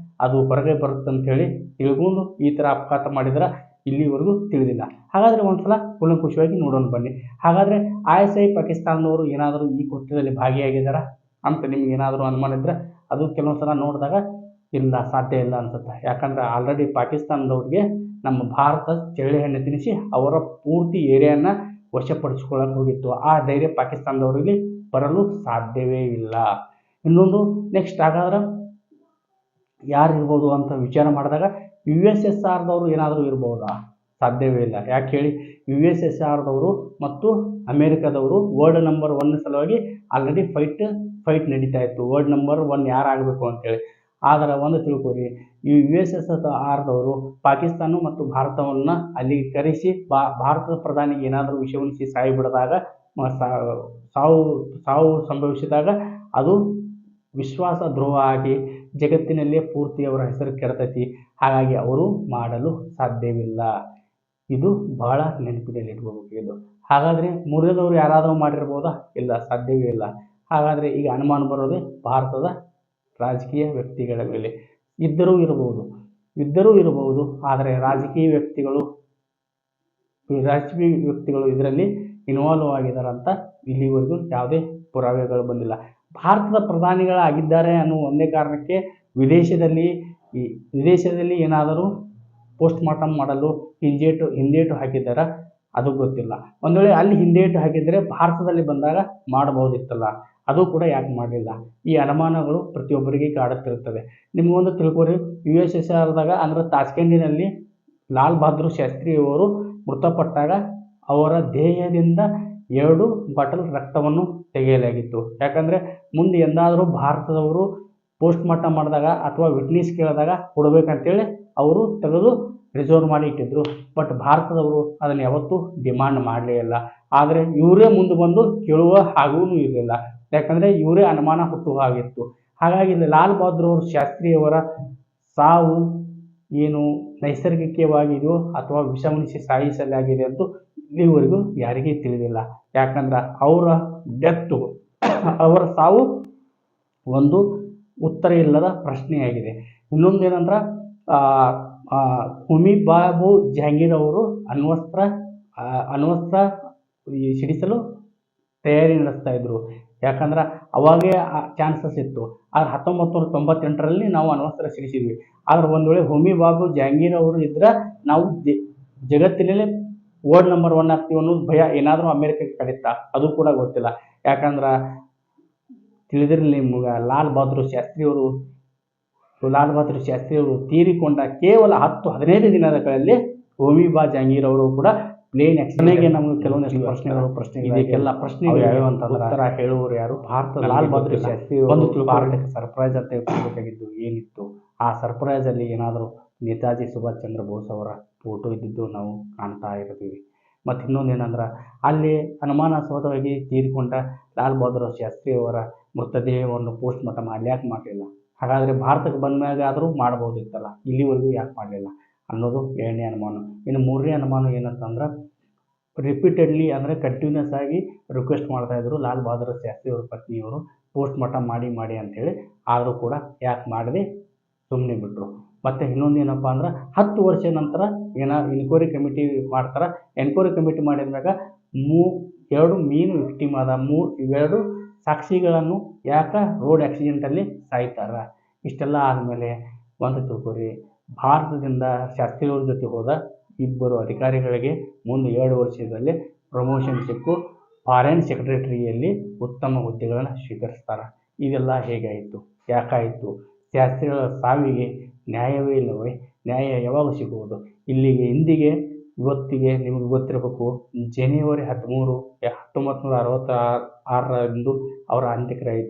ಅದು ಹೊರಗೆ ಬರುತ್ತಂತ ಹೇಳಿ ತಿಳ್ಕೊಂಡು ಈ ಥರ ಅಪಘಾತ ಮಾಡಿದ್ರೆ ಇಲ್ಲಿವರೆಗೂ ತಿಳಿದಿಲ್ಲ. ಹಾಗಾದರೆ ಒಂದ್ಸಲ ಕೂಲಂಕುಷವಾಗಿ ನೋಡೋಣ ಬನ್ನಿ. ಹಾಗಾದರೆ ISI ಪಾಕಿಸ್ತಾನದವರು ಏನಾದರೂ ಈ ಕೃತ್ಯದಲ್ಲಿ ಭಾಗಿಯಾಗಿದ್ದಾರಾ ಅಂತ ನಿಮ್ಗೆ ಏನಾದರೂ ಅನುಮಾನ ಇದ್ದರೆ ಅದು ಕೆಲವೊಂದು ಸಲ ನೋಡಿದಾಗ ಇಲ್ಲ, ಸಾಧ್ಯ ಇಲ್ಲ ಅನ್ಸುತ್ತೆ. ಯಾಕಂದರೆ ಆಲ್ರೆಡಿ ಪಾಕಿಸ್ತಾನದವ್ರಿಗೆ ನಮ್ಮ ಭಾರತ ಚಳ್ಳೆ ಹಣ್ಣು ತಿನ್ನಿಸಿ ಅವರ ಪೂರ್ತಿ ಏರಿಯಾನ ವಶಪಡಿಸ್ಕೊಳ್ಳೋಕೆ ಹೋಗಿತ್ತು. ಆ ಧೈರ್ಯ ಪಾಕಿಸ್ತಾನದವರಿಗೆ ಬರಲು ಸಾಧ್ಯವೇ ಇಲ್ಲ. ಇನ್ನೊಂದು ನೆಕ್ಸ್ಟ್ ಹಾಗಾದ್ರೆ ಯಾರು ಇರ್ಬೋದು ಅಂತ ವಿಚಾರ ಮಾಡಿದಾಗ USSRದವರು ಏನಾದರೂ ಇರ್ಬೋದಾ? ಸಾಧ್ಯವೇ ಇಲ್ಲ. ಯಾಕೆ ಹೇಳಿ, USSRದವರು ಮತ್ತು ಅಮೇರಿಕಾದವರು ವರ್ಲ್ಡ್ ನಂಬರ್ 1 ಸಲುವಾಗಿ ಆಲ್ರೆಡಿ ಫೈಟ್ ನಡೀತಾ ಇತ್ತು. ವರ್ಲ್ಡ್ ನಂಬರ್ 1 ಯಾರಾಗಬೇಕು ಅಂತೇಳಿ. ಆದರೆ ಒಂದು ತಿಳ್ಕೊರಿ, ಈ USSRದವರು ಪಾಕಿಸ್ತಾನ ಮತ್ತು ಭಾರತವನ್ನು ಅಲ್ಲಿಗೆ ಕರೆಸಿ ಭಾರತದ ಪ್ರಧಾನಿಗೆ ಏನಾದರೂ ವಿಷ ಉಣಿಸಿ ಸಾಯಿಬಿಡಿದಾಗ ಸಾವು ಸಂಭವಿಸಿದಾಗ ಅದು ವಿಶ್ವಾಸ ದ್ರೋಹ ಆಗಿ ಜಗತ್ತಿನಲ್ಲೇ ಪೂರ್ತಿ ಅವರ ಹೆಸರು ಕೆಡ್ತೈತಿ. ಹಾಗಾಗಿ ಅವರು ಮಾಡಲು ಸಾಧ್ಯವಿಲ್ಲ. ಇದು ಬಹಳ ನೆನಪಿನಲ್ಲಿ ಇಟ್ಕೋಬೇಕು. ಇದು ಹಾಗಾದರೆ ಮೂರನೇದವರು ಯಾರಾದರೂ ಮಾಡಿರ್ಬೋದಾ? ಇಲ್ಲ, ಸಾಧ್ಯವೇ ಇಲ್ಲ. ಹಾಗಾದರೆ ಈಗ ಅನುಮಾನ ಬರೋದೇ ಭಾರತದ ರಾಜಕೀಯ ವ್ಯಕ್ತಿಗಳ ಮೇಲೆ. ಇದ್ದರೂ ಇರಬಹುದು. ಆದರೆ ರಾಜಕೀಯ ವ್ಯಕ್ತಿಗಳು ಇದರಲ್ಲಿ ಇನ್ವಾಲ್ವ್ ಆಗಿದ್ದಾರಂತ ಇಲ್ಲಿವರೆಗೂ ಯಾವುದೇ ಪುರಾವೆಗಳು ಬಂದಿಲ್ಲ. ಭಾರತದ ಪ್ರಧಾನಿಗಳಾಗಿದ್ದಾರೆ ಅನ್ನೋ ಒಂದೇ ಕಾರಣಕ್ಕೆ ವಿದೇಶದಲ್ಲಿ ಏನಾದರೂ ಪೋಸ್ಟ್ ಮಾರ್ಟಮ್ ಮಾಡಲು ಹಿಂದೇಟು ಹಾಕಿದ್ದಾರಾ? ಅದು ಗೊತ್ತಿಲ್ಲ. ಒಂದು ವೇಳೆ ಅಲ್ಲಿ ಹಿಂದೇಟು ಹಾಕಿದರೆ ಭಾರತದಲ್ಲಿ ಬಂದಾಗ ಮಾಡಬಹುದಿತ್ತಲ್ಲ, ಅದು ಕೂಡ ಯಾಕೆ ಮಾಡಲಿಲ್ಲ? ಈ ಅನುಮಾನಗಳು ಪ್ರತಿಯೊಬ್ಬರಿಗೆ ಕಾಡುತ್ತಿರುತ್ತದೆ. ನಿಮಗೊಂದು ತಿಳ್ಕೊರಿ, USSRದಾಗ ಅಂದರೆ ತಾಷ್ಕೆಂಟಿನಲ್ಲಿ ಲಾಲ್ ಬಹದ್ದೂರ್ ಶಾಸ್ತ್ರಿಯವರು ಮೃತಪಟ್ಟಾಗ ಅವರ ದೇಹದಿಂದ 2 ಬಾಟಲ್ ರಕ್ತವನ್ನು ತೆಗೆಯಲಾಗಿತ್ತು. ಯಾಕಂದರೆ ಮುಂದೆ ಎಂದಾದರೂ ಭಾರತದವರು ಪೋಸ್ಟ್ ಮಾರ್ಟಮ್ ಮಾಡಿದಾಗ ಅಥವಾ ವಿಟ್ನೆಸ್ ಕೇಳಿದಾಗ ಕೊಡಬೇಕಂತೇಳಿ ಅವರು ತೆಗೆದು ರಿಸರ್ವ್ ಮಾಡಿ ಇಟ್ಟಿದ್ರು. ಬಟ್ ಭಾರತದವರು ಅದನ್ನು ಯಾವತ್ತೂ ಡಿಮಾಂಡ್ ಮಾಡಲೇ ಇಲ್ಲ. ಆದರೆ ಇವರೇ ಮುಂದೆ ಬಂದು ಕೇಳುವ ಹಾಗೂ ಇರಲಿಲ್ಲ. ಯಾಕಂದರೆ ಇವರೇ ಅನುಮಾನ ಹುಟ್ಟುವ ಹಾಗಿತ್ತು. ಹಾಗಾಗಿ ಲಾಲ್ ಬಹದ್ದೂರ್ ಶಾಸ್ತ್ರಿಯವರ ಸಾವು ಏನು ನೈಸರ್ಗಿಕವಾಗಿದೆಯೋ ಅಥವಾ ವಿಷ ಉಣಿಸಿ ಸಾಯಿಸಲಾಗಿದೆ ಅಂತೂ ಇಲ್ಲಿವರೆಗೂ ಯಾರಿಗೂ ತಿಳಿದಿಲ್ಲ. ಯಾಕಂದ್ರೆ ಅವರ ಸಾವು ಒಂದು ಉತ್ತರ ಇಲ್ಲದ ಪ್ರಶ್ನೆಯಾಗಿದೆ. ಇನ್ನೊಂದೇನಂದ್ರೆ ಹೋಮಿ ಬಾಬು ಜಹಾಂಗೀರ್ ಅವರು ಅಣ್ವಸ್ತ್ರ ಸಿಡಿಸಲು ತಯಾರಿ ನಡೆಸ್ತಾ ಇದ್ರು. ಯಾಕಂದ್ರೆ ಅವಾಗೇ ಚಾನ್ಸಸ್ ಇತ್ತು. ಆದರೆ 1998ರಲ್ಲಿ ನಾವು ಅಣ್ವಸ್ತ್ರ ಸಿಡಿಸಿದ್ವಿ. ಆದರೆ ಒಂದು ವೇಳೆ ಹೋಮಿ ಬಾಬು ಜಹಾಂಗೀರ್ ಅವರು ಇದ್ರೆ ನಾವು ಜಗತ್ತಿನಲ್ಲೇ ವರ್ಲ್ಡ್ ನಂಬರ್ 1 ಆಗ್ತೀವಿ ಅನ್ನೋದು ಭಯ ಏನಾದರೂ ಅಮೇರಿಕಕ್ಕೆ ಕಡಿತಾ? ಅದು ಕೂಡ ಗೊತ್ತಿಲ್ಲ. ಯಾಕಂದ್ರೆ ತಿಳಿದಿರಲಿ ನಿಮ್ಗೆ, ಲಾಲ್ ಬಹದ್ದೂರ್ ಶಾಸ್ತ್ರಿಯವರು ತೀರಿಕೊಂಡ ಕೇವಲ 10-15 ದಿನಗಳಲ್ಲಿ ಹೋಮಿ ಬಾ ಜಹಾಂಗೀರ್ ಅವರು ಕೂಡ ಪ್ಲೇನ್ ಆಕ್ಸಿಡೆಂಟ್ಗೆ ನಮಗೆ ಕೆಲವೊಂದಿಷ್ಟು ಪ್ರಶ್ನೆಗಳು ಇದಕ್ಕೆಲ್ಲ ಪ್ರಶ್ನೆಗಳು ಯಾವ್ಯಾವ ಅಂತಂದ್ರೆ ಉತ್ತರ ಹೇಳುವವರು ಯಾರು? ಭಾರತದ ಲಾಲ್ ಬಹದ್ದೂರ್ ಶಾಸ್ತ್ರಿ ಒಂದು ಭಾರತಕ್ಕೆ ಸರ್ಪ್ರೈಸ್ ಅಂತ ಕೊಡಬೇಕಾಗಿದ್ದು ಏನಿತ್ತು? ಆ ಸರ್ಪ್ರೈಸಲ್ಲಿ ಏನಾದರೂ ನೇತಾಜಿ ಸುಭಾಷ್ ಚಂದ್ರ ಬೋಸ್ ಅವರ ಫೋಟೋ ಇದ್ದಿದ್ದು ನಾವು ಕಾಣ್ತಾ ಇರ್ತೀವಿ. ಮತ್ತು ಇನ್ನೊಂದೇನಂದ್ರೆ ಅಲ್ಲಿ ಅನುಮಾನಾಸ್ಪದವಾಗಿ ತೀರಿಕೊಂಡ ಲಾಲ್ ಬಹದ್ದೂರ್ ಶಾಸ್ತ್ರಿ ಅವರ ಮೃತದೇಹವನ್ನು ಪೋಸ್ಟ್ ಮಾರ್ಟಮ್ ಅಲ್ಲಿ ಯಾಕೆ ಮಾಡಲಿಲ್ಲ? ಹಾಗಾದರೆ ಭಾರತಕ್ಕೆ ಬಂದಾಗ ಆದರೂ ಮಾಡ್ಬೋದಿತ್ತಲ್ಲ, ಇಲ್ಲಿವರೆಗೂ ಯಾಕೆ ಮಾಡಲಿಲ್ಲ ಅನ್ನೋದು 2ನೇ ಅನುಮಾನ. ಇನ್ನು 3ನೇ ಅನುಮಾನ ಏನಂತಂದ್ರೆ ರಿಪೀಟೆಡ್ಲಿ ಅಂದರೆ ಕಂಟಿನ್ಯೂಸ್ ಆಗಿ ರಿಕ್ವೆಸ್ಟ್ ಮಾಡ್ತಾಯಿದ್ರು ಲಾಲ್ ಬಹದ್ದೂರ್ ಶಾಸ್ತ್ರಿ ಅವರ ಪತ್ನಿಯವರು ಪೋಸ್ಟ್ ಮಾರ್ಟಮ್ ಮಾಡಿ ಅಂಥೇಳಿ. ಆದರೂ ಕೂಡ ಯಾಕೆ ಮಾಡದೆ ಸುಮ್ಮನೆ ಬಿಟ್ಟರು. ಮತ್ತು ಇನ್ನೊಂದು ಏನಪ್ಪ ಅಂದ್ರೆ 10 ವರ್ಷ ನಂತರ ಎನ್ಕ್ವೈರಿ ಕಮಿಟಿ ಮಾಡ್ತಾರೆ. ಎನ್ಕ್ವೈರಿ ಕಮಿಟಿ ಮಾಡಿದಾಗ 2 ಮೀನು ವಿಕ್ಟಿಮ್ ಆದ 2 ಸಾಕ್ಷಿಗಳನ್ನು ಯಾಕೆ ರೋಡ್ ಆಕ್ಸಿಡೆಂಟಲ್ಲಿ ಸಾಯ್ತಾರೆ? ಇಷ್ಟೆಲ್ಲ ಆದಮೇಲೆ ಒಂದು ತಿಳ್ಕೊರಿ, ಭಾರತದಿಂದ ಶಾಸ್ತ್ರಿಯವ್ರ ಜೊತೆ ಹೋದ 2 ಅಧಿಕಾರಿಗಳಿಗೆ ಮುಂದೆ 2 ವರ್ಷದಲ್ಲಿ ಪ್ರಮೋಷನ್ ಸಿಕ್ಕು ಫಾರಿನ್ ಸೆಕ್ರೆಟರಿಯಲ್ಲಿ ಉತ್ತಮ ಹುದ್ದೆಗಳನ್ನು ಸ್ವೀಕರಿಸ್ತಾರೆ. ಇದೆಲ್ಲ ಹೇಗಾಯಿತು? ಯಾಕಾಯಿತು? ಶಾಸ್ತ್ರಿಗಳ ಸಾವಿಗೆ ನ್ಯಾಯವೇ ಇಲ್ಲವೇ? ನ್ಯಾಯ ಯಾವಾಗ ಸಿಗುವುದು? ಇಂದಿಗೆ ಇವತ್ತಿಗೆ ನಿಮಗೆ ಗೊತ್ತಿರಬೇಕು, ಜನವರಿ 13, 1966ರಂದು ಅವರ ಅಂತ್ಯಕ್ರಿಯೆ.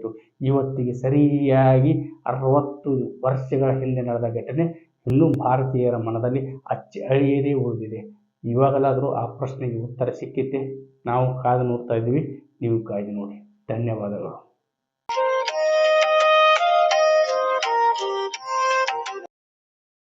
ಇವತ್ತಿಗೆ ಸರಿಯಾಗಿ 60 ವರ್ಷಗಳ ಹಿಂದೆ ನಡೆದ ಘಟನೆ ಇನ್ನೂ ಭಾರತೀಯರ ಮನದಲ್ಲಿ ಅಚ್ಚಿ ಅಳಿಯದೇ ಉಳಿದಿದೆ. ಇವಾಗಲಾದರೂ ಆ ಪ್ರಶ್ನೆಗೆ ಉತ್ತರ ಸಿಕ್ಕಿತೆ. ನಾವು ಕಾದು ನೋಡ್ತಾ ಇದ್ದೀವಿ, ನೀವು ಕಾಯ್ದು ನೋಡಿ. ಧನ್ಯವಾದಗಳು.